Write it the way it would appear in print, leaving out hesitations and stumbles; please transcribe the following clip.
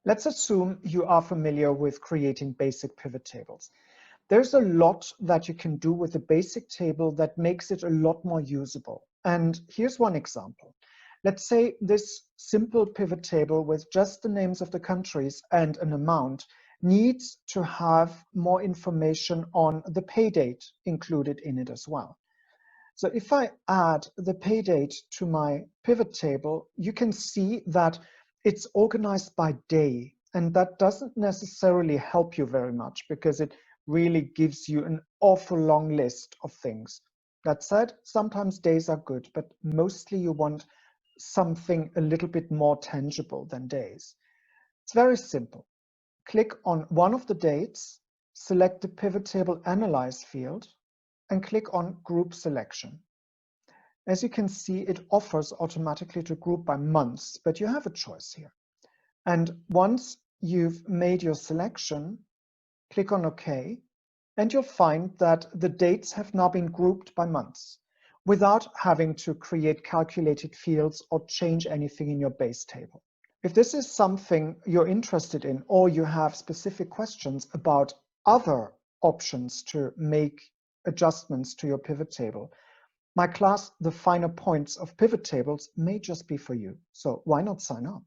Let's assume you are familiar with creating basic pivot tables. There's a lot that you can do with a basic table that makes it a lot more usable. And here's one example. Let's say this simple pivot table with just the names of the countries and an amount needs to have more information on the pay date included in it as well. So if I add the pay date to my pivot table, you can see that it's organized by day. And that doesn't necessarily help you very much because it really gives you an awful long list of things. That said, sometimes days are good, but mostly you want something a little bit more tangible than days. It's very simple. Click on one of the dates, select the Pivot Table Analyze field, and click on Group Selection. As you can see, it offers automatically to group by months, but you have a choice here. And once you've made your selection, click on OK, and you'll find that the dates have now been grouped by months without having to create calculated fields or change anything in your base table. If this is something you're interested in, or you have specific questions about other options to make adjustments to your pivot table, my class, The Finer Points of Pivot Tables, may just be for you. So why not sign up?